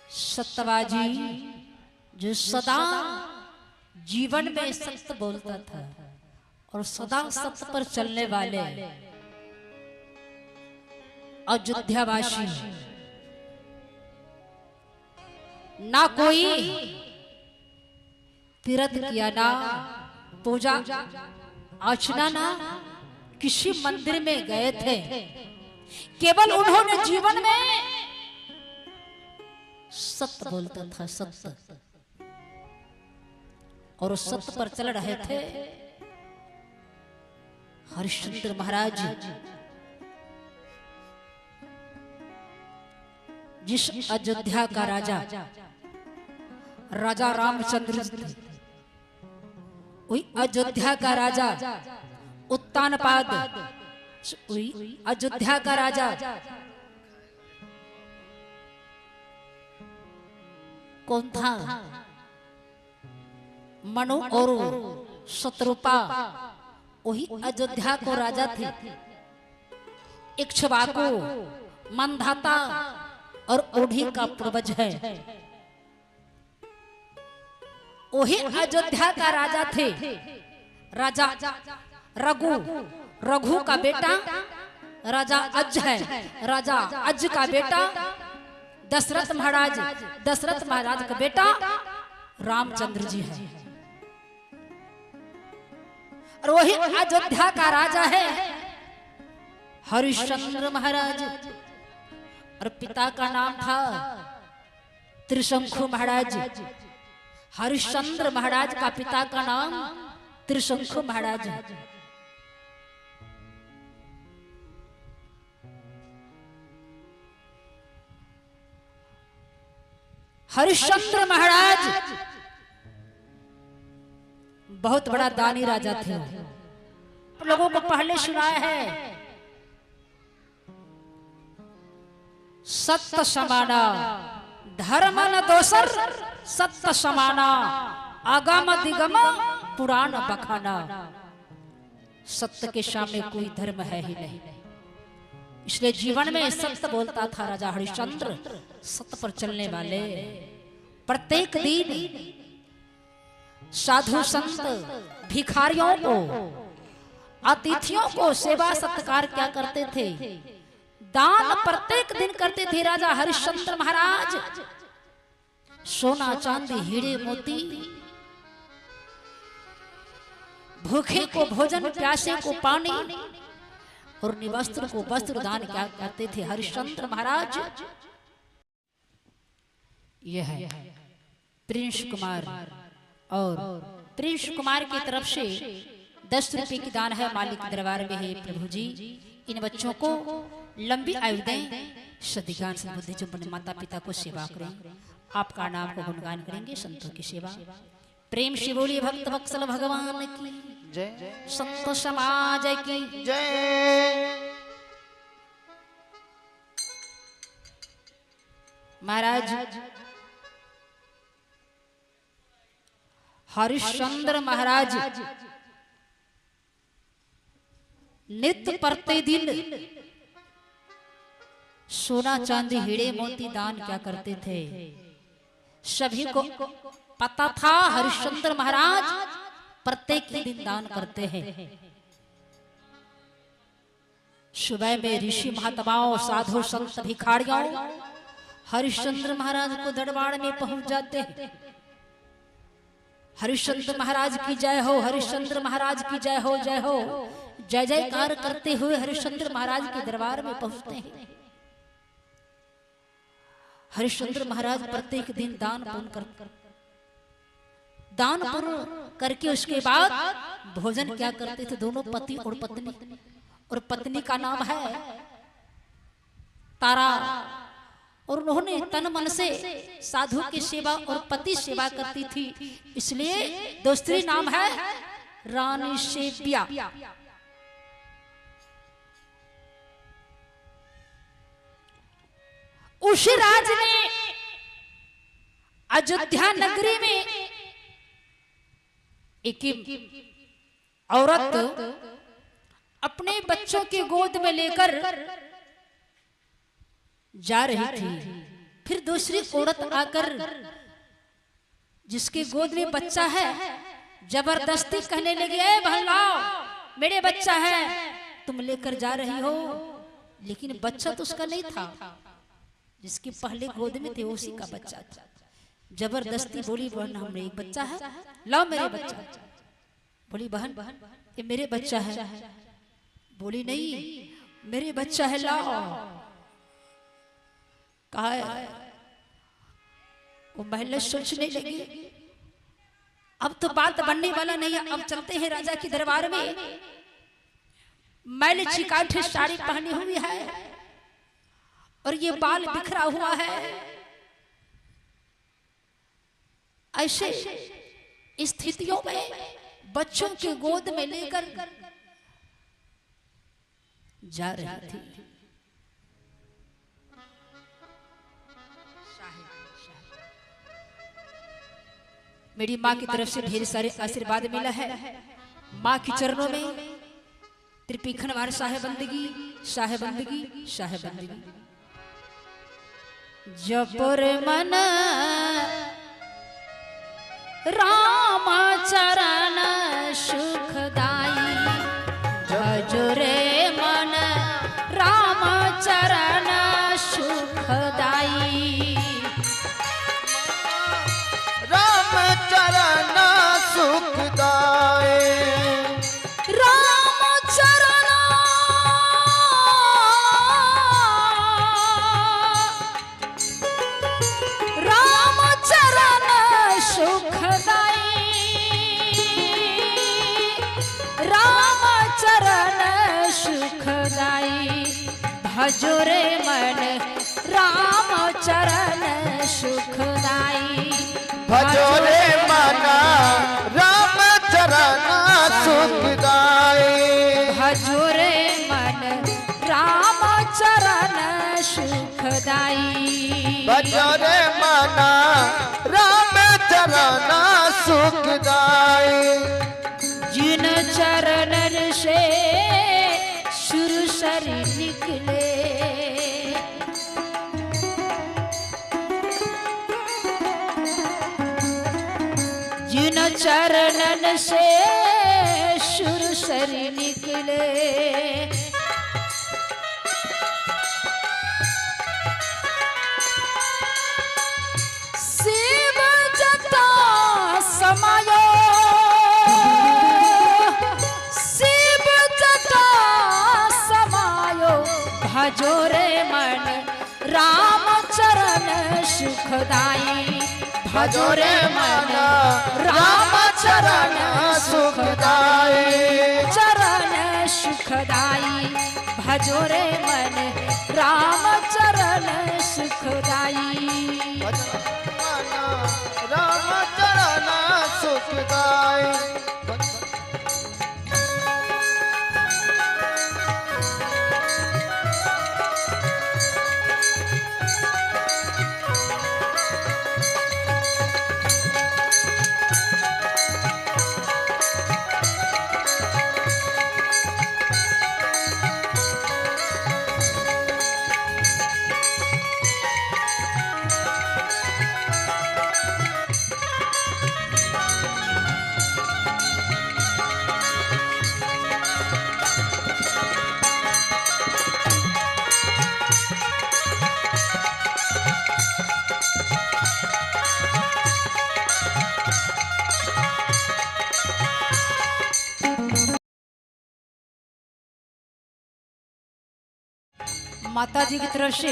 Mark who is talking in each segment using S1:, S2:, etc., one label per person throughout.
S1: सत्यवाजी जो सदा जीवन में सत्य बोलता था और सदा सत्य पर चलने वाले अयोध्यावासी, ना कोई तीर्थ किया, ना पूजा अर्चना, ना किसी मंदिर में गए थे। केवल उन्होंने जीवन में सत्य बोलता था, सत्य, और उस सत्य पर चल रहे थे। हरिश्चंद्र महाराज जिस अयोध्या का राजा राजा रामचंद्र थे, वही अयोध्या का राजा उत्तानपाद, अयोध्या का राजा कौन था? मनु और शत्रुपा, वही अयोध्या को राजा थे। इक्ष्वाकु, मंधाता और ओढ़ी का पूर्वज है, वही अयोध्या का राजा थे। राजा रघु, रघु का बेटा राजा अज है, राजा अज का बेटा दशरथ महाराज, दशरथ महाराज का बेटा रामचंद्र जी है, और वही अयोध्या का राजा है हरिश्चंद्र महाराज, और पिता का नाम था त्रिशंकु महाराज। हरिश्चंद्र महाराज का पिता का नाम त्रिशंकु महाराज है। हरिश्चंद्र महाराज बहुत बड़ा दानी राजा थे। लोगों को पहले सुनाया है, सत्य समाना धर्म न दोसर, सत्य समाना आगम दिगम पुराण बखाना। सत्य के सामने कोई धर्म है ही नहीं, इसलिए जीवन में सत्य बोलता था राजा हरिश्चंद्र। सत्य पर चलने वाले प्रत्येक दिन साधु संत भिखारियों को, अतिथियों को सेवा सत्कार क्या करते थे? दान प्रत्येक दिन करते थे राजा हरिश्चंद्र महाराज। सोना चांदी हीरे मोती, भूखे को भोजन, प्यासे को पानी और निवस्त्र को वस्त्र दान क्या करते थे हरिश्चंद्र महाराज। यह है प्रिंस कुमार, और प्रिंस कुमार की तरफ से 10 रुपए की दान है, मालिक दरबार में है। प्रभु जी इन बच्चों को लंबी आयु दें, सदिगान बुद्धि जो अपने माता पिता को सेवा करें, आपका नाम को गुणगान करेंगे, संतों की सेवा। प्रेम से बोलिए भक्त वत्सल भगवान की जय, संत समाज की जय। महाराज हरिश्चंद्र महाराज नित्य प्रतिदिन सोना चांदी हीरे मोती दान क्या करते थे? सभी को पता था हरिश्चंद्र महाराज प्रत्येक दिन दान करते हैं। सुबह में ऋषि महात्माओं, साधु संत भिखारियों हरिश्चंद्र महाराज को दरबार में पहुंच जाते हैं। हरिश्चंद्र महाराज की जय हो, हरिश्चंद्र महाराज की जय हो, जय हो, जय जयकार करते हुए हरिश्चंद्र महाराज के दरबार में पहुंचते हैं। हरिश्चंद्र महाराज प्रत्येक दिन दान पुण्य करके उसके बाद भोजन क्या करते थे? दोनों पति और पत्नी, और पत्नी का नाम है तारा, और उन्होंने तन मन से साधु की सेवा और पति सेवा करती थी, इसलिए दूसरी नाम है रानी सेव्या। उस राज में अयोध्या नगरी में एक औरत अपने बच्चों की गोद में लेकर जा रही थी। फिर दूसरी औरत आकर जिसके गोद में बच्चा है जबरदस्ती कहने लगी, ए बहन लाओ, मेरे बच्चा है, तुम लेकर जा रही हो। लेकिन बच्चा तो उसका नहीं था, जिसके पहले गोद में थे उसी का बच्चा था। जबरदस्ती बोली, बहन हमें एक बच्चा है, लाओ मेरे बच्चा। बोली, बहन ये मेरे बच्चा है। बोली, नहीं मेरे बच्चा है, लाओ। कहा है? वो महिला सोचने लगी, अब तो बात बनने वाला नहीं है, अब चलते हैं राजा के दरबार में। मैल चिकाठे साड़ी पहनी हुई है और ये बाल बिखरा हुआ है। ऐसे स्थितियों में बच्चों के गोद में लेकर जा रही थी। मेरी माँ की तरफ से ढेर सारे आशीर्वाद मिला है। माँ के चरणों में त्रिपिखनवार साहेबंदगी, साहेबंदगी, साहेबंदगी। जपर मन राम चरण सुखदाई, भजोरे मन राम चरण सुखदाई।
S2: राम चरण सुखदाई,
S1: राम चरण राम चरण सुखदाई, राम चरण सुखदाई। भजोरे मन राम चरण सुखदाई,
S2: भजोरे मना राम चरण सुखदाई।
S1: भजोरे मन राम चरण सुखदाई,
S2: भजोरे मना राम चरण सुखदाई।
S1: जिन चरणन से सुरसर निकले, जिन चरणन से सुरसर निकले। शिव जटा समायो, शिव जटा समायो। भजोरे मन राम चरण सुखदाई, भजोरे मन राम चरण सुखदाई, चरण सुखदाई। भजोरे मन राम चरण सुखदाई,
S2: राम चरण सुखदाई।
S1: माता जी की तरफ से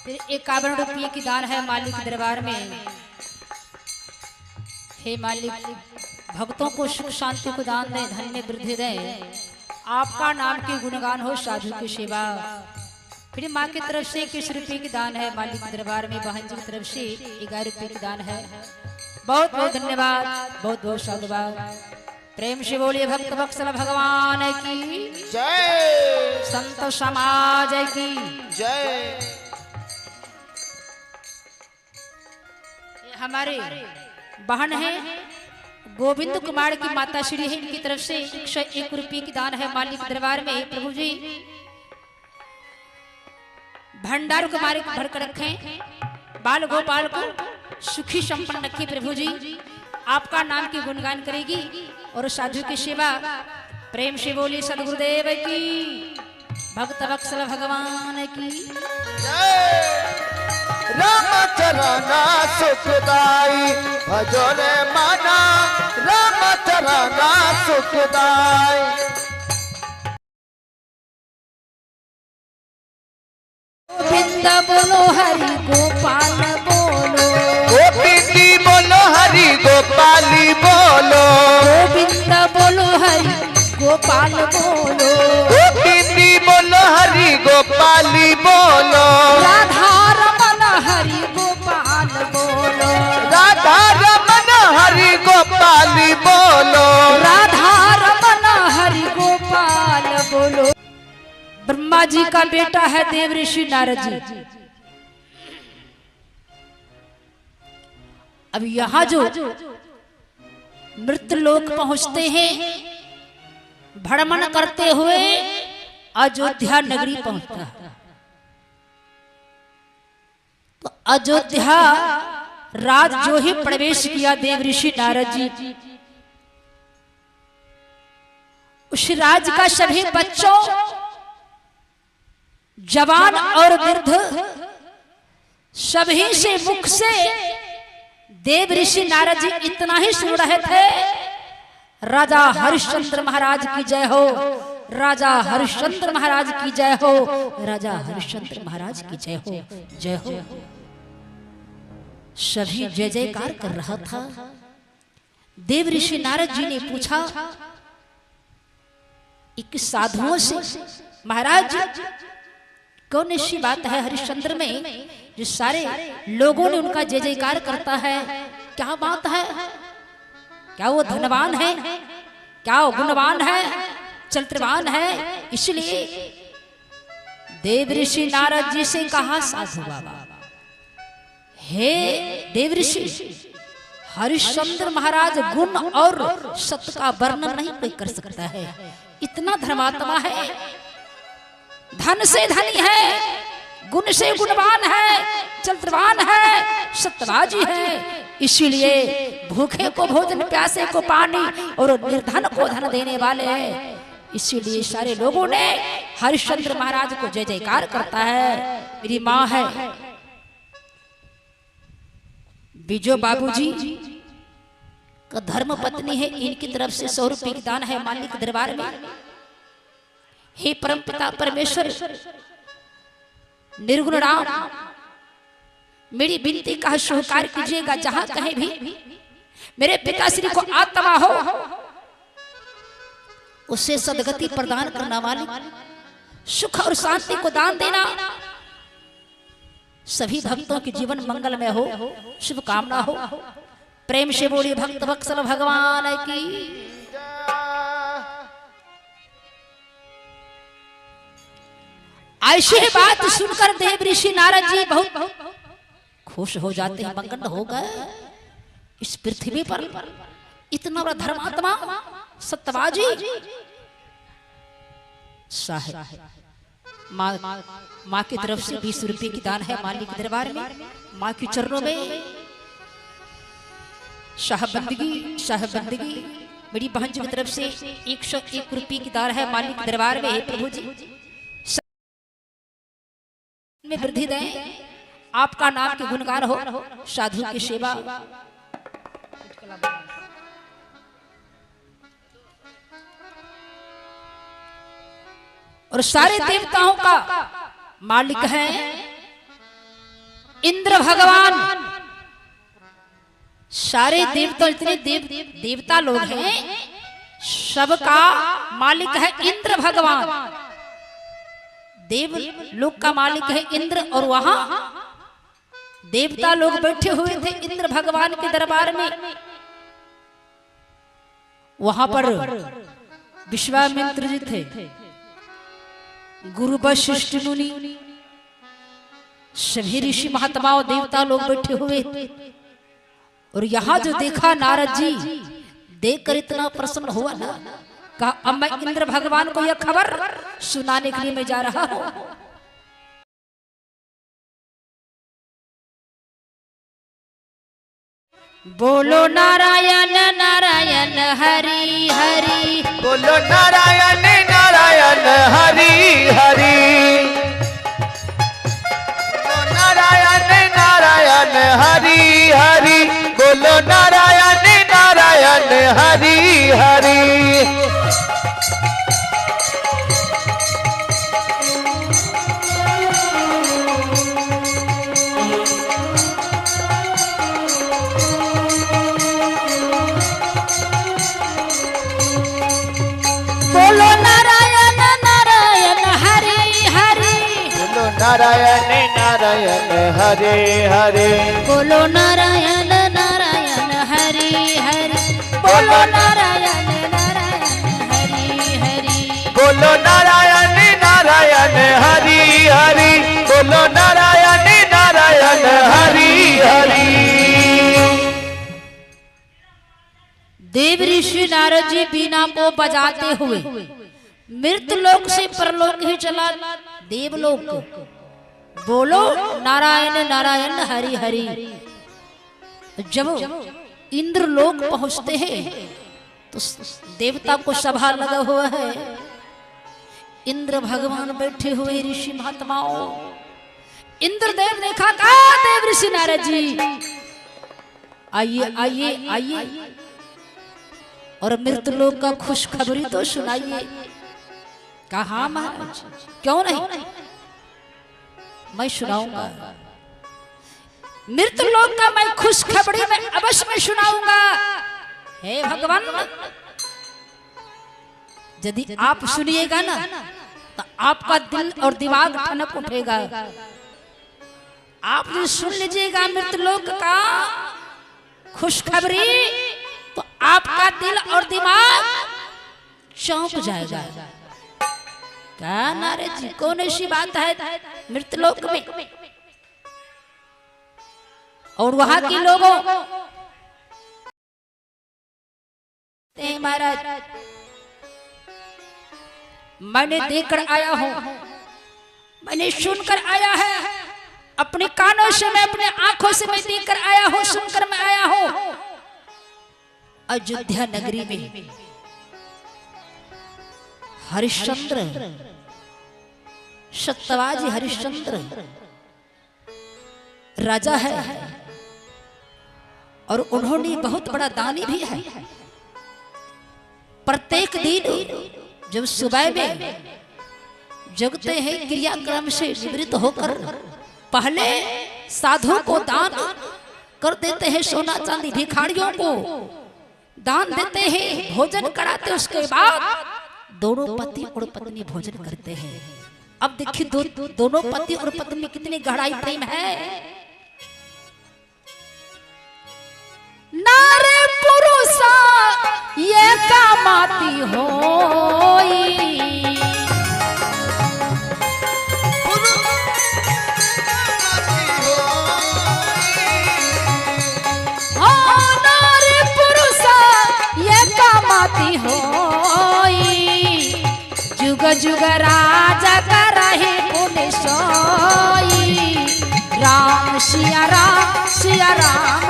S1: फिर 51 रुपये की दान है मालिक के दरबार में। हे मालिक, भक्तों को सुख शांति को दान दें, धन्य वृद्धि दें, आपका नाम के गुणगान हो, साधु की सेवा। फिर माँ की तरफ से 21 रुपये की दान है मालिक के दरबार में। बहन जी की तरफ से 11 रुपये की दान है। बहुत बहुत धन्यवाद, बहुत बहुत साधुवाद। प्रेम से बोलिए भक्त वत्सल भगवान की
S2: जय,
S1: संत समाज की
S2: जय।
S1: हमारे बहन है गोविंद कुमार की माता श्री है, इनकी तरफ से 101 रुपये की दान है मालिक दरबार में। प्रभु जी भंडारों के मारे भर कर रखें, बाल गोपाल को सुखी संपन्न रखे प्रभु जी। आपका नाम की गुणगान करेगी और साधु की सेवा प्रेम से बोली सदगुरुदेव की, भक्त वत्सल भगवान की।
S2: राम चरना सुखदाई भजो रे माना, राम चरना सुखदाई।
S1: गोविंद बोलो हरि गोपाल बोलो,
S2: गोविंदी बोलो हरि गोपाली बोलो,
S1: गोविंद बोलो हरि गोपाल बोलो,
S2: गोविंदी बोलो हरि गोपाली बोलो,
S1: राधा रमन हरि गोपाल बोलो,
S2: राधा रमन हरि गोपाली बोलो,
S1: राधा रमन हरि गोपाल बोलो। ब्रह्मा जी का बेटा है देव ऋषि नारद जी। अब यहाँ जो मृत लोक पहुंचते हैं, भ्रमण करते हुए अयोध्या नगरी पहुंचता है। तो अयोध्या राज जो ही प्रवेश किया देव ऋषि नारद जी, उस राज का सभी बच्चों, जवान और वृद्ध सभी से मुख से देव ऋषि नारद जी इतना ही सुन रहे थे, राजा हरिश्चंद्र महाराज की जय हो, राजा हरिश्चंद्र महाराज की जय हो, राजा हरिश्चंद्र महाराज की जय हो, जय हो। सभी जय जयकार कर रहा था। देव ऋषि नारद जी ने पूछा एक साधुओं से, महाराज कौन ऐसी बात है हरिश्चंद्र में जो सारे लोगों ने उनका जय जयकार करता है, क्या बात है? क्या वो धनवान है? क्या वो गुणवान है, चरित्रवान है? इसलिए देव ऋषि नारद जी से कहा, साधु बाबा, हे देव ऋषि, हरिश्चंद्र महाराज गुण और सत्य का वर्णन नहीं कोई कर सकता है। इतना धर्मात्मा है, धन से धनी है, गुण से गुणवान है, चरित्रवान है, सत्यवाजी है। इसीलिए भूखे को भोजन, प्यासे को पानी और निर्धन को धन देने वाले हैं। इसीलिए सारे लोगों ने हरिश्चंद्र महाराज को जय जयकार करता है। मेरी माँ है बिजो बाबूजी का धर्म पत्नी है, इनकी तरफ से 100 रुपए की दान है मालिक दरबार में। हे परमपिता परमेश्वर निर्गुण राम, मेरी विनती का स्वीकार कीजिएगा। जहां कहीं भी मेरे पिताश्री को आत्मा हो, उसे सदगति प्रदान करना मालिक, सुख और शांति को दान देना, सभी भक्तों के जीवन मंगलमय हो, शुभ कामना हो। प्रेम से बोलिए भक्त वत्सल भगवान की। ऐसी बात सुनकर देव ऋषि नारद जी बहुत खुश हो जाते हैं। मगन हो गए इस पृथ्वी पर इतना बड़ा धर्मात्मा सत्यवाजी साहेब। माँ की तरफ से 20 रुपए की दान है मालिक दरबार में। माँ के चरणों में साहबंदगी मेरी बहन जी की तरफ से 101 रुपए की दान है मालिक दरबार में। प्रभु जी में वृद्धि दें, आपका नाम के गुणगान हो, साधु की सेवा। और सारे देवताओं का मालिक है इंद्र भगवान। सारे देवता, इतने देवता लोग हैं, सबका मालिक है इंद्र भगवान। देव लोग का मालिक है इंद्र, और वहां देवता लोग बैठे हुए थे इंद्र भगवान के दरबार में। वहां पर विश्वामित्र जी थे, गुरु वशिष्ठ मुनि, सभी ऋषि महात्माओं देवता लोग बैठे हुए। और यहाँ जो देखा नारद जी, देखकर इतना प्रसन्न हुआ ना, कहा अब मैं इंद्र भगवान को यह खबर सुनाने के लिए मैं जा रहा हूं। बोलो नारायण नारायण हरि हरि।
S2: बोलो नारायण नारायण हरि हरि। नारायण नारायण हरि हरि। बोलो नारायण नारायण हरि हरि।
S1: बोलो नारायण नारायण हरि हरि।
S2: बोलो नारायण नारायण हरे हरे।
S1: बोलो नारायण नारायण हरि हरि। बोलो नारायण नारायण हरि हरि।
S2: बोलो नारायण नारायण हरि हरि। बोलो नारायण नारायण हरि हरि।
S1: देव ऋषि नारद जी बीना को बजाते हुए मृत लोक से परलोक ही चला देवलोक। बोलो नारायण नारायण हरि हरि। जब इंद्र लोक पहुंचते हैं तो देवता को सभा लगा हुआ है। इंद्र भगवान बैठे हुए ऋषि महात्माओं। इंद्रदेव ने कहा देव ऋषि नारद जी आइए आइए आइए और मृत लोक का खुशखबरी तो सुनाइए। कहा महाराज क्यों नहीं, मैं सुनाऊंगा। मृत लोक का मैं खुशखबरी में अवश्य में सुनाऊंगा। हे भगवान, यदि आप सुनिएगा ना तो आपका दिल और दिमाग ठनक उठेगा। आप जो सुन लीजिएगा मृत लोक का खुशखबरी तो आपका दिल और दिमाग चौंक जाएगा। क्या नारद जी कौन ऐसी बात है मृतलोक में और वहां के लोगों महाराज मैंने देखकर आया हूं, मैंने सुनकर आया है। अपने कानों से मैं, अपने आंखों से मैं देखकर आया हूं, सुनकर मैं आया हूं। अयोध्या नगरी में हरिश्चंद्र, सत्यवाजी हरिश्चंद्र राजा है और उन्होंने बहुत बड़ा दानी भी है। प्रत्येक दिन जब सुबह में जगते हैं क्रियाक्रम से निवृत्त होकर पहले साधु को दान कर देते हैं, सोना चांदी भिखारियों को दान देते हैं, भोजन कराते, उसके बाद दोनों पति और पत्नी भोजन करते हैं। अब देखिए दोनों पति और पत्नी में कितनी गहराई प्रेम है। नारे पुरुषा ये कामाती होई। नारे पुरुषा ये कामाती होई। जुग जुग राजा करहि पुनि सोई। राम सिया राम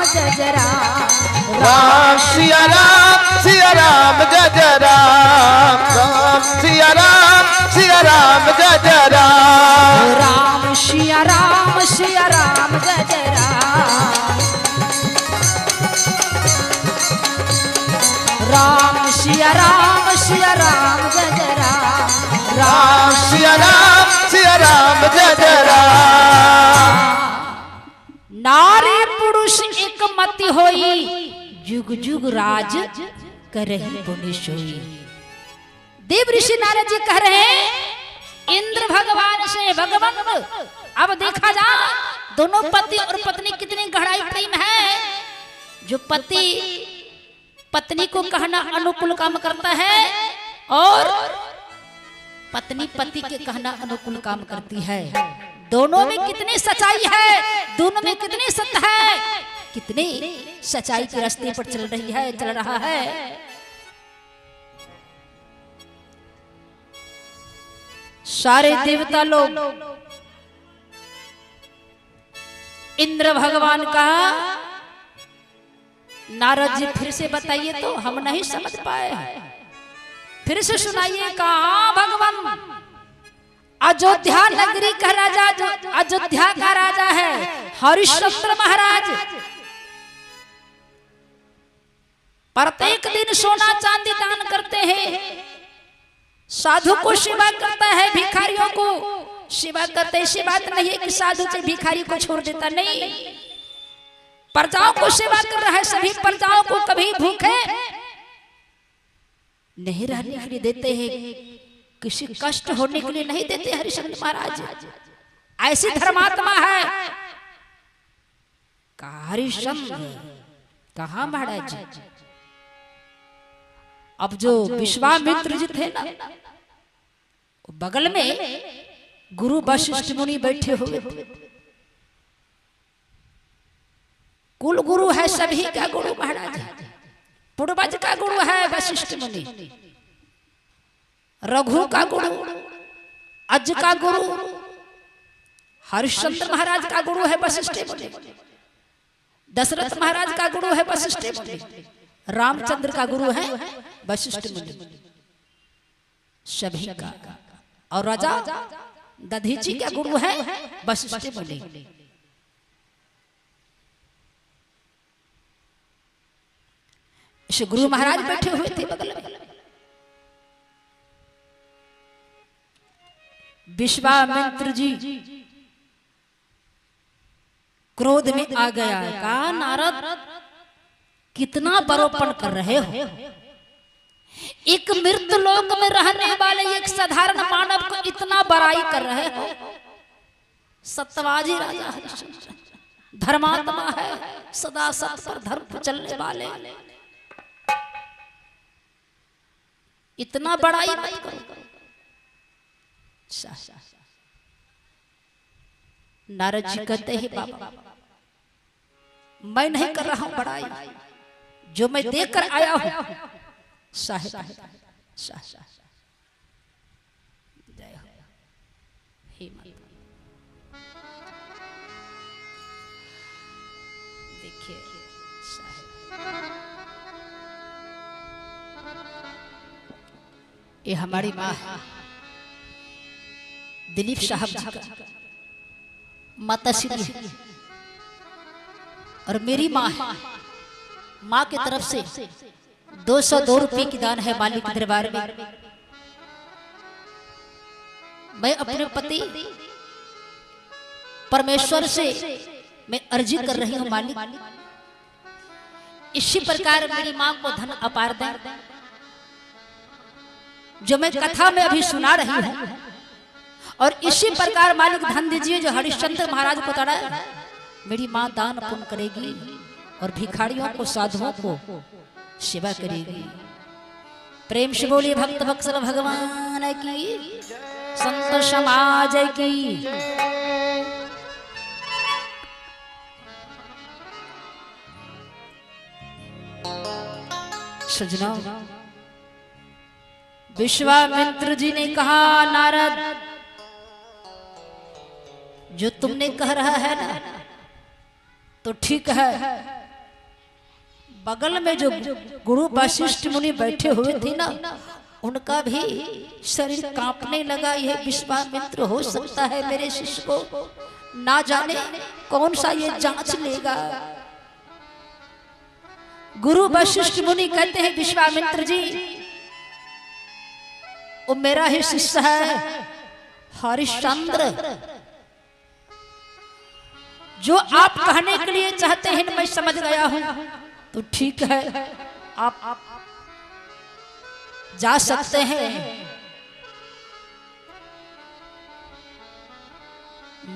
S1: जय जय राम।
S2: राम सिया राम जय जय राम। राम सिया राम जय जय राम।
S1: राम सिया राम जय जय राम। राम सिया राम जय जय राम।
S2: राम सिया राम जय जय राम।
S1: नारी पुरुष एक मति होई। जुग जुग राज करहि पुनि सोई। देव ऋषि नारद जी कह रहे हैं इंद्र भगवान से भगवान अब देखा जा दोनों पति और पत्नी कितनी गहराई प्रेम है। जो पति पत्नी को कहना अनुकूल काम करता है और पत्नी पति के कहना अनुकूल काम करती है। दोनों में कितनी सच्चाई है, दोनों में कितनी सत्य है, कितनी सच्चाई के रास्ते पर चल रहा है। सारे देवता लोग इंद्र भगवान का नारद जी फिर से बताइए तो हम नहीं समझ पाए। फिर से सुनाइए। कहा भगवान अयोध्या नगरी का राजा, जो अयोध्या का राजा है हरिश्चंद्र महाराज, प्रत्येक दिन सोना चांदी दान करते हैं, साधु को सेवा करता है, भिखारियों को सेवा करते। ऐसी बात नहीं है कि साधु से भिखारी को छोड़ देता, नहीं, प्रजाओं को सेवा कर रहा है। सभी प्रजाओं को कभी भूखे नहीं रहने के लिए देते हैं, किसी कष्ट होने के लिए नहीं देते। हरिश्चंद्र महाराज ऐसे धर्मात्मा है। हरिश्चंद्र कहा महाराज जी? अब जो विश्वामित्र जी थे ना, बगल में गुरु वशिष्ठ मुनि बैठे हुए थे। कुल गुरु है, सभी का गुरु महाराज, पूर्वज का गुरु है वशिष्ठ मुनि, रघु का गुरु, अज का गुरु, हरिश्चंद्र महाराज का गुरु है वशिष्ठ मुनि, दशरथ महाराज का गुरु है वशिष्ठ मुनि, रामचंद्र का गुरु है वशिष्ठ मुनि, सभी का। और राजा दधीची का गुरु है वशिष्ठ मुनि। गुरु महाराज बैठे हुए थे बगल में। विश्वामित्र जी क्रोध में आ गया। कहा नारद कितना बड़ोपन कर रहे हो? एक मृत लोक में रहने वाले एक साधारण मानव को इतना बड़ाई कर रहे हो। सत्यवाजी राजा हरिश्चंद्र धर्मात्मा है, सदा सत्य पर धर्म पर चलने वाले, इतना बड़ाई मत करो। नारद जी कहते हैं बाबा मैं नहीं कर रहा हूं बड़ाई, जो मैं देख कर आया हूं साहेब। जय हो हे माता। देखिए ये हमारी माँ दिलीप साहब जी का माता श्री, और मेरी माँ है। माँ की तरफ से 202 रुपये की दान है मालिक दरबार में। मैं अपने पति परमेश्वर से मैं अर्जी कर रही हूँ मालिक, इसी प्रकार मेरी माँ को धन अपार दे। जो मैं कथा में अभी सुना रही हूँ, और इसी प्रकार मालिक धन दीजिए जो हरिश्चंद्र महाराज को तड़ा। मेरी माँ दान पुण्य करेगी और भिखारियों को साधुओं को सेवा करेगी। प्रेम से बोलिए भक्त वत्सल भगवान की, संत समाज की। सजनों, विश्वामित्र जी ने कहा नारद जो तुमने कह रहा है ना तो ठीक है। बगल में जो गुरु वशिष्ठ मुनि बैठे हुए थे ना, उनका भी शरीर कांपने लगा। यह विश्वामित्र हो सकता है मेरे शिष्य को ना जाने कौन सा ये जांच लेगा। गुरु वशिष्ठ मुनि कहते हैं विश्वामित्र जी वो मेरा ही शिष्य है हरिश्चंद्र। जो आप कहने के लिए चाहते हैं मैं समझ गया हूं, तो ठीक है आप जा सकते हैं।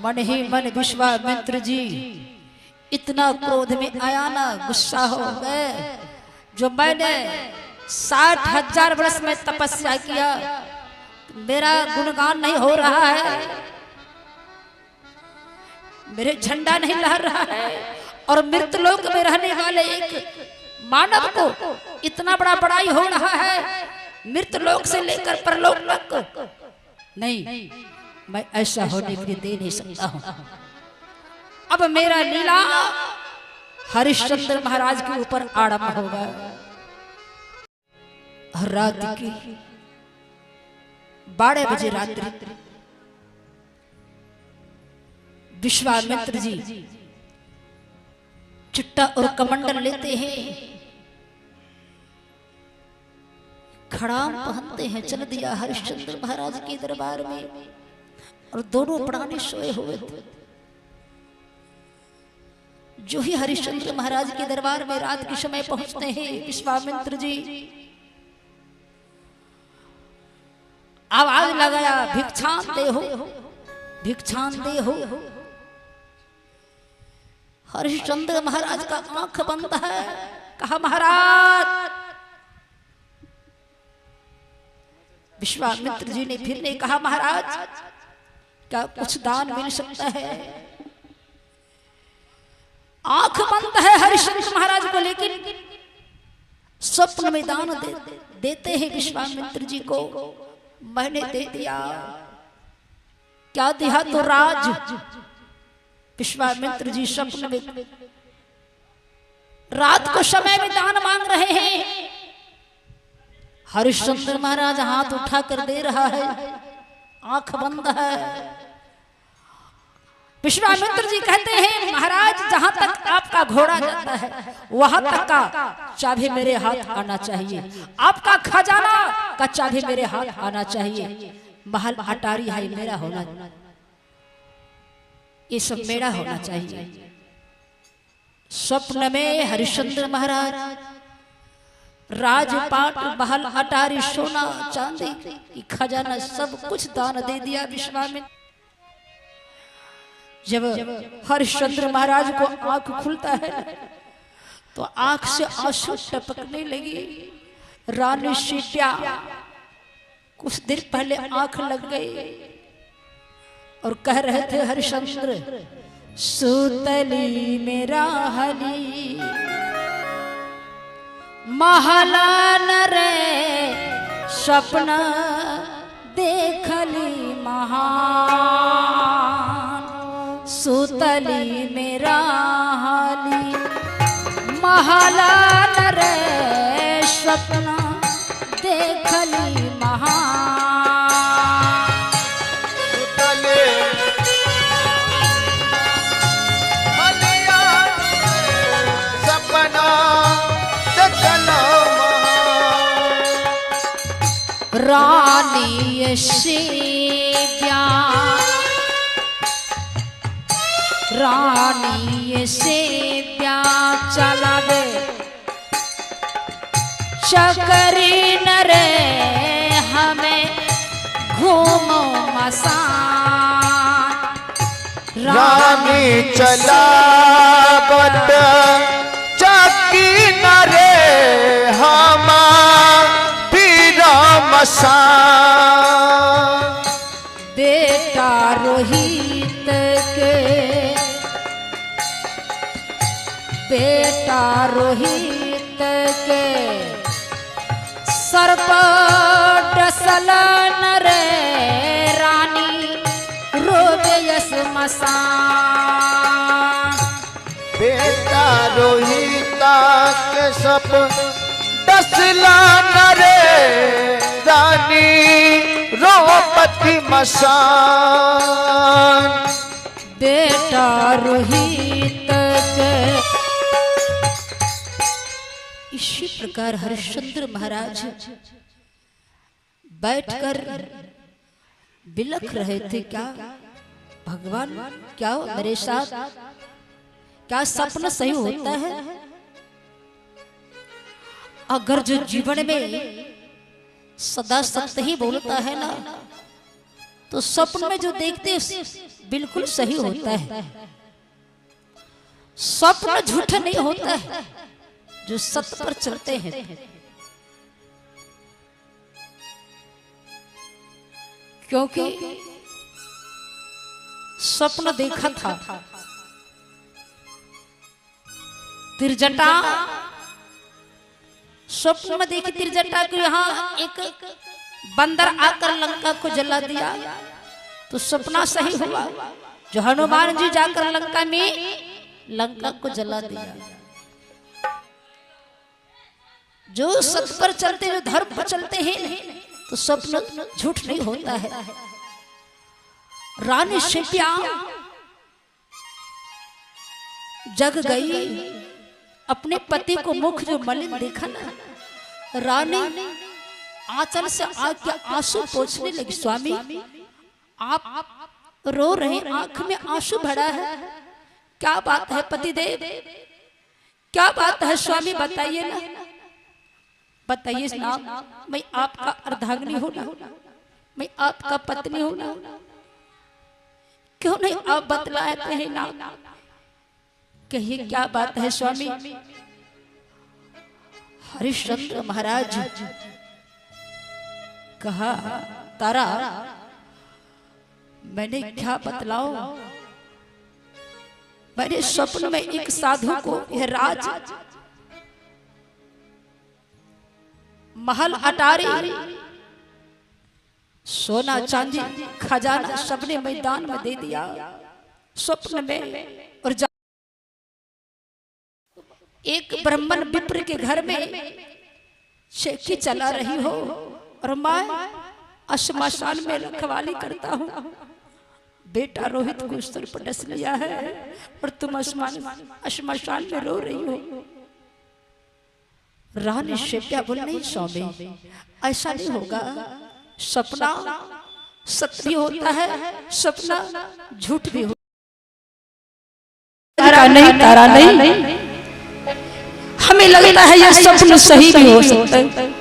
S1: मन ही मन विश्वामित्र जी इतना क्रोध में आया ना, गुस्सा हो गए। जो मैंने 60,000 वर्ष में तपस्या किया, मेरा गुणगान नहीं हो रहा है, मेरे झंडा नहीं लहर रहा है, और मृत लोक में रहने वाले एक मानव को इतना बड़ा बड़ाई हो रहा है। मृत लोक से लेकर परलोक तक नहीं, मैं ऐसा होने के लिए दे नहीं सकता हूं। अब मेरा लीला हरिश्चंद्र महाराज के ऊपर आरंभ होगा। रात की 12 बजे रात्रि विश्वामित्र जी चिट्टा और कमंडल लेते हैं, खड़ाम पहनते हैं, चल दिया हरिश्चंद्र महाराज के दरबार में। और दोनों प्राणी सोए हुए थे। जो ही हरिश्चंद्र महाराज के दरबार में रात के समय पहुंचते हैं विश्वामित्र जी, आवाज लगाया, भिक्षान दे हो, भिक्षान दे हो। हरिश्चंद्र महाराज का आंख बंद है। कहा महाराज। विश्वामित्र जी ने फिर ने कहा महाराज क्या कुछ दान मिल सकता है? आंख बंद है हरिश्चंद्र महाराज को, लेकिन स्वप्न में दान देते हैं विश्वामित्र जी को। मैंने दे दिया। क्या दिया? तो राज। विश्वामित्र जी स्वप्न में रात को समय में दान मांग रहे हैं। हरिश्चंद्र महाराज हाथ उठा कर दे रहा है, आंख बंद है। विश्वामित्र जी कहते हैं महाराज जहां तक आपका घोड़ा जाता है वहां तक का चाबी मेरे हाथ आना चाहिए, आपका खजाना का चाबी मेरे हाथ आना चाहिए, महल अटारी है मेरा होना, ये सब मेरा होना चाहिए। स्वप्न में हरिश्चंद्र महाराज राजपाट महल अटारी सोना चांदी की खजाना सब कुछ दान दे दिया विश्वामित्र। जब हरिश्चंद्र महाराज को आंख खुलता है तो आंख से आंसू टपकने लगी। रानी सीता कुछ देर पहले आंख लग गई और कह रहे थे हरिश्चंद्र सुतली मेरा हली महलान रे सपना देखली महान, सुतली मेरा हाली महलान रे सपना देखली महान।
S2: सुतले हलिया सपना देखला महान।
S1: रानी से रानी से प्यार चला दे चकरी न रे हमें घूमो मसान।
S2: रानी चला बट चकी न रे हमा पीरा मसान।
S1: बेटा रोहित के बेटा रोहित के सरपट सलन रे रानी रोजयस मसान।
S2: बेटा रोहिता के सब डसला न रे रानी रोपति मसान।
S1: बेटा रोहित के। इसी प्रकार हरिश्चंद्र महाराज बैठकर बिलख रहे थे। क्या भगवान क्या मेरे साथ क्या सपना सही होता है? अगर जो जीवन में सदा सत्य ही बोलता है ना तो स्वप्न में जो देखते बिल्कुल सही होता है। स्वप्न झूठ नहीं होता है जो सत्य पर चलते हैं। क्योंकि स्वप्न देखा था तिरजटा, स्वप्न में देखी तिरजटा को यहाँ एक बंदर आकर लंका को जला दिया तो सपना सही हुआ। जो हनुमान जी जाकर लंका में लंका को जला दिया। जो सत्य पर चलते, जो धर्म पर चलते हैं तो स्वप्न झूठ नहीं होता है। रानी शिप्या जग गई, अपने पति को मुख जो मलिन देखा ना, रानी आंचल से आके आंसू पोंछने लगी। स्वामी आप रो रहे, आंख में आंसू भरा है, क्या बात है पतिदेव, क्या बात है स्वामी, बताइए ना, बताइए ना। मैं आपका अर्धांगिनी हूं ना, मैं आपका पत्नी हूं ना, क्यों नहीं आप बतलाते हैं ना, कहिए क्या बात है स्वामी। हरिश्चंद्र महाराज कहा, तारा मैंने क्या बतलाओ, मैंने स्वप्न में एक साधु को यह राज महल अटारी सोना चांदी खजाना सबने मैदान में दे दिया स्वप्न में। और एक ब्राह्मण विप्र के घर में शेखी चला रही हो और मैं श्मशान में रखवाली करता हूँ। बेटा रोहित को स्तर पर डस लिया है और तुम श्मशान में रो रही हो। रानी शिप्या बोल, नहीं स्वामी ऐसा नहीं होगा, सपना सत्य भी होता है, सपना झूठ भी होता है। तारा नहीं, तारा नहीं, हमें लगता है यह सपना सही भी हो सकता है।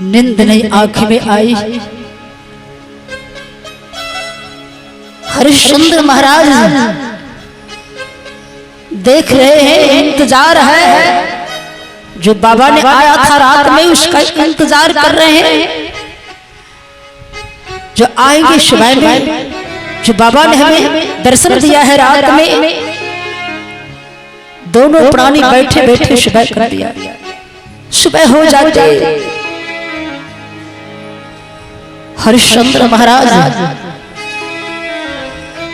S1: नींद नहीं आंख में आई। हरिश्चंद्र महाराज देख रहे हैं, इंतजार है, जो बाबा ने आया था रात में उसका इंतजार कर रहे हैं, जो आएंगे सुबह में, जो बाबा ने हमें दर्शन दिया है रात में। दोनों प्राणी बैठे बैठे सुबह कर दिया, सुबह हो जाते। हरिश्चंद्र महाराज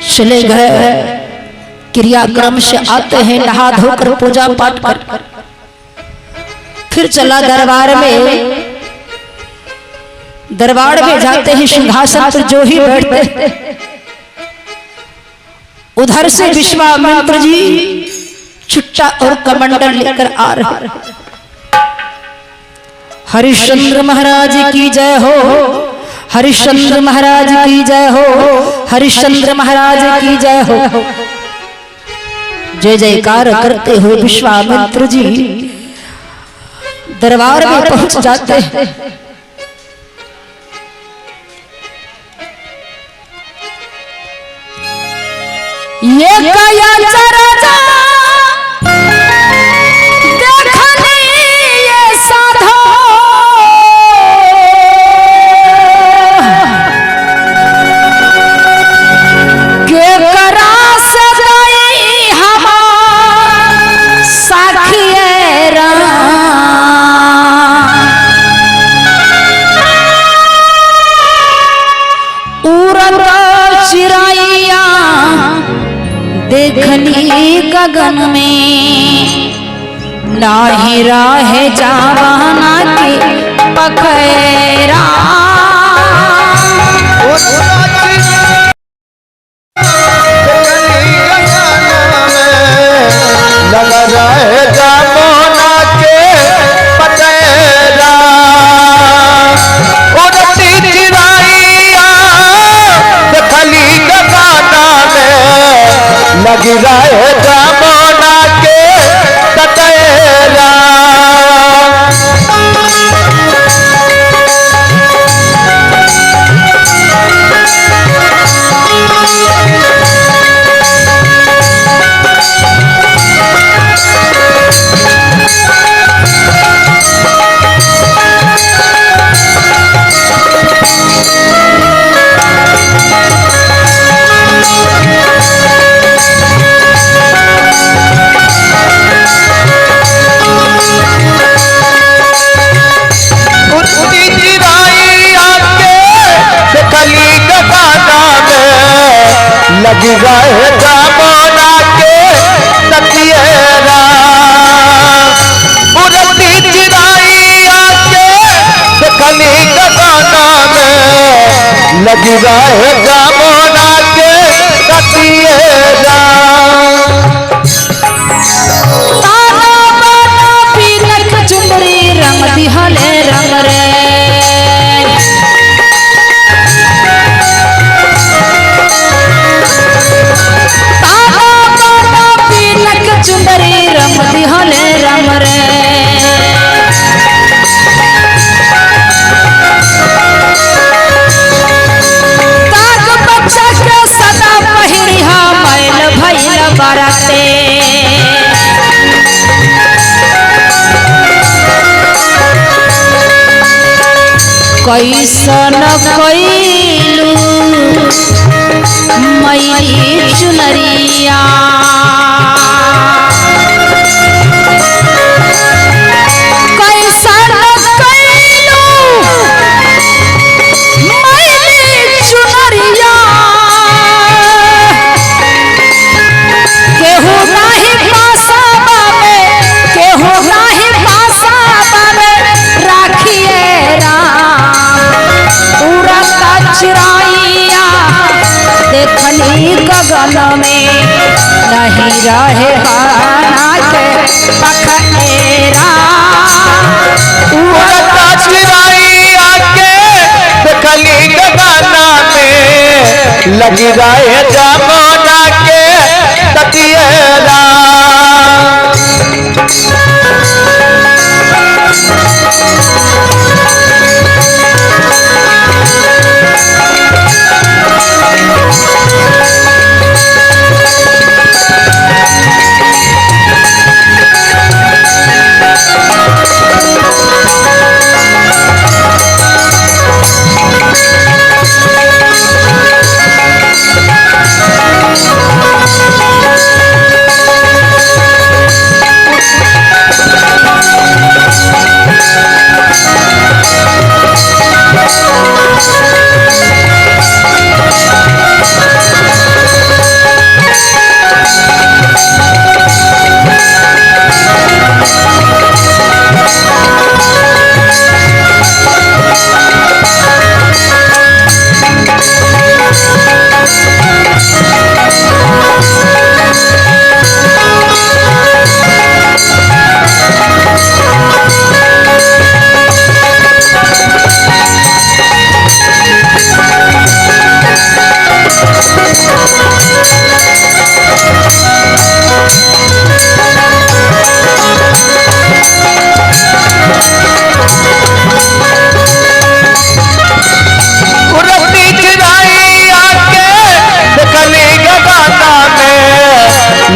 S1: चले गए, क्रियाक्रम से आते हैं, नहा धोकर पूजा पाठ कर फिर चला दरबार में। दरबार में जाते हैं, सिंहासन पर जो ही बैठते, उधर से विश्वामित्र जी चुट्टा और कमंडल लेकर आ रहे। हरिश्चंद्र महाराज की जय हो, हरिश्चंद्र महाराज की जय हो, हरिश्चंद्र महाराज की जय हो। जय जयकार करते हुए विश्वामित्र जी दरबार में पहुंच जाते हैं। ये काया चरजा देखने ये साधो, के करा सदाई हमार साखिए राम। उड़त चिड़ैया देखनी गगन में, नाही राहे जावाना के पखैरा।
S2: लगा रहे जामुना के पतेरा, उड़ती चिड़ैया देखली गगना में, लगी रहे जामुना के पतेरा। लगी रहे जमुना के तटिएरा उड़ती चिड़ैया के देखली गगना में लगी रहे जमुना के तटिएरा
S1: रंग दिहले रंग रे पीलक चुंदरी रंग दिहले रंग रे काग बच्चा के सदा पहिरिहा मैल भइल बरते कैसन कैलू मैली चुनरिया कैसन कैलू मैली चुनरिया केहू नाही पासाबा में केहू नाही पासाबा में राखिए चिड़ैया देखली गगन में नहीं रहे बाना के पखेरा
S2: उड़ता चिड़ैया के देखली गगना में लगी रहे जमुना के तटिएरा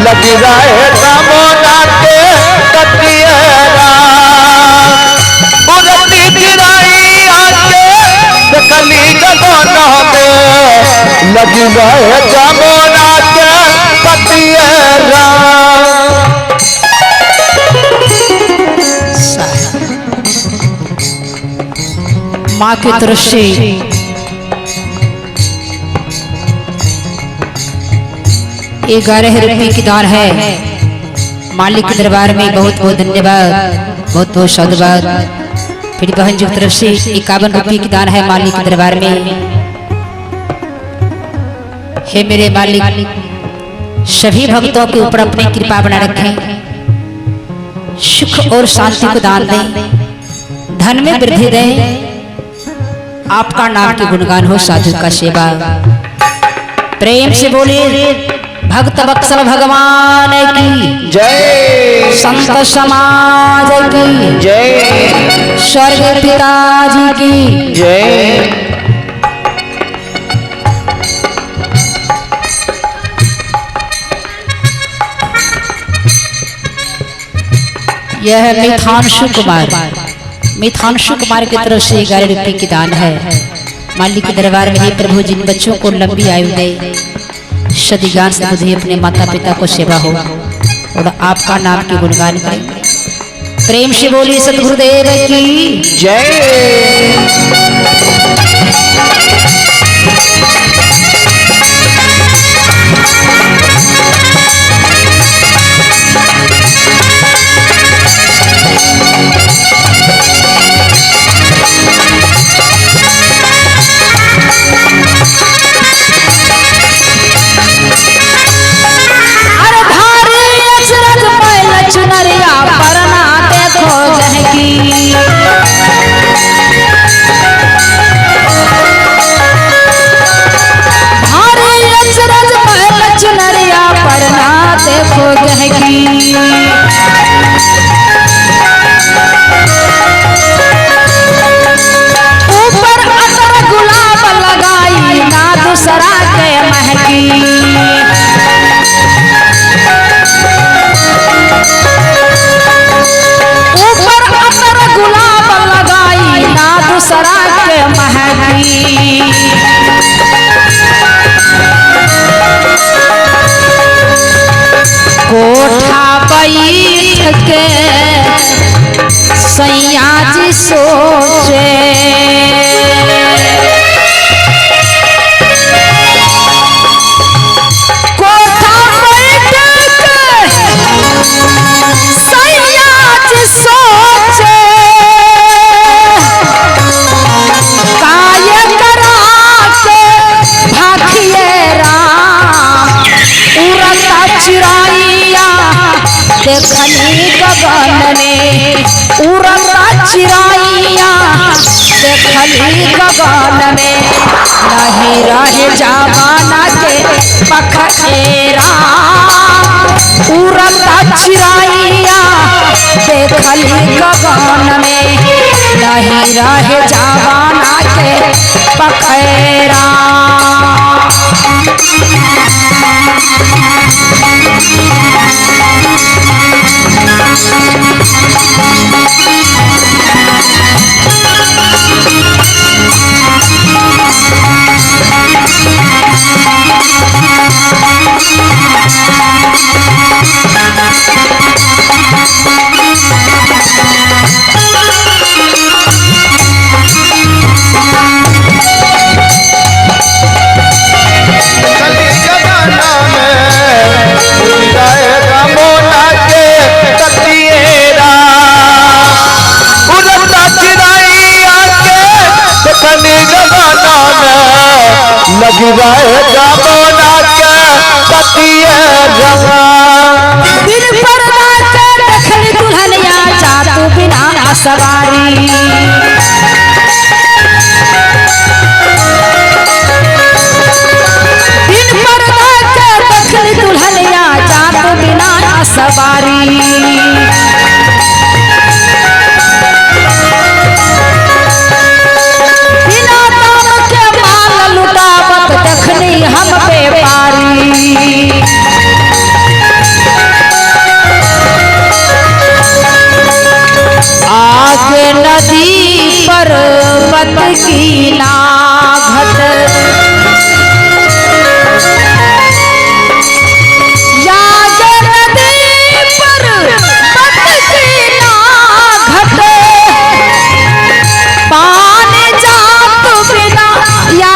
S2: लगी रहे जमुना के तटिएरा उड़ती चिड़ैया के देखली गगना में लगी रहे जमुना के तटिएरा
S1: माँ की तरफ से ₹11 की दान है। मालिक के दरबार में बहुत बहुत धन्यवाद, बहुत बहुत साधुवाद। फिर बहन जी की तरफ से ₹51 की दान है मालिक के दरबार में। हे मेरे मालिक, सभी भक्तों के ऊपर अपनी कृपा बना रखें, सुख और शांति को दान दें, धन में वृद्धि दें। आपका नाम के गुणगान हो, साधु का सेवा। प्रेम से बोलिए भक्त वत्सल भगवान की
S2: जय,
S1: संत समाज की
S2: जय,
S1: स्वर्ग पिताजी की
S2: जय।
S1: यह मिथांशु कुमार की तरफ से ₹11 की दान है। मालिक के दरबार में ही प्रभु जिन बच्चों को लंबी आयु दे, सदिगान से बुद्धि अपने माता पिता को सेवा हो और आपका नाम के गुणगान करें। प्रेम से बोलिए सतगुरुदेव की
S2: जय।
S1: सैया जी सोचे कोठा बैठ सैया जी सोचे काय करा के भागिए राम उड़ता चिड़ैया देखनी गगन में उड़ता चिड़ैया देखली गगन में नहीं रहे जमाना के पखेरा उड़ता चिड़ैया देखली गगन में नहीं रहे जमाना के पखेरा
S2: लगी रहे जमुना के तटिए रवा
S1: बिन पर्दा के देखली दुल्हनिया जादू बिना सवारी बिन पर्दा के देखली दुल्हनिया जादू बिना सवारी देखनी हम बेपारी आगे नदी पर मत की नाघट आगे नदी पर मत की नाघट पानी जात बिना या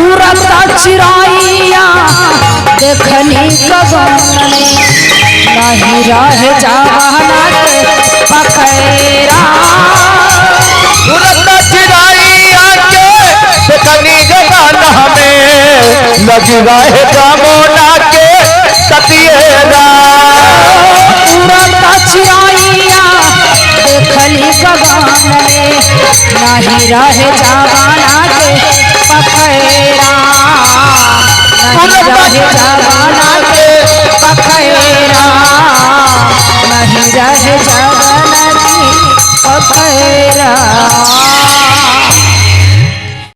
S1: उड़ता चिड़ैया देखनी गगन में नहीं रहे जमाना के पखेरा
S2: उड़ता चिड़ैया के देखनी गगन में लगी रहे जमुना के तटिएरा
S1: उड़ता चिड़ैया देखनी गगन में नहीं रहे जमाना के पखेरा नहीं रहे जमाना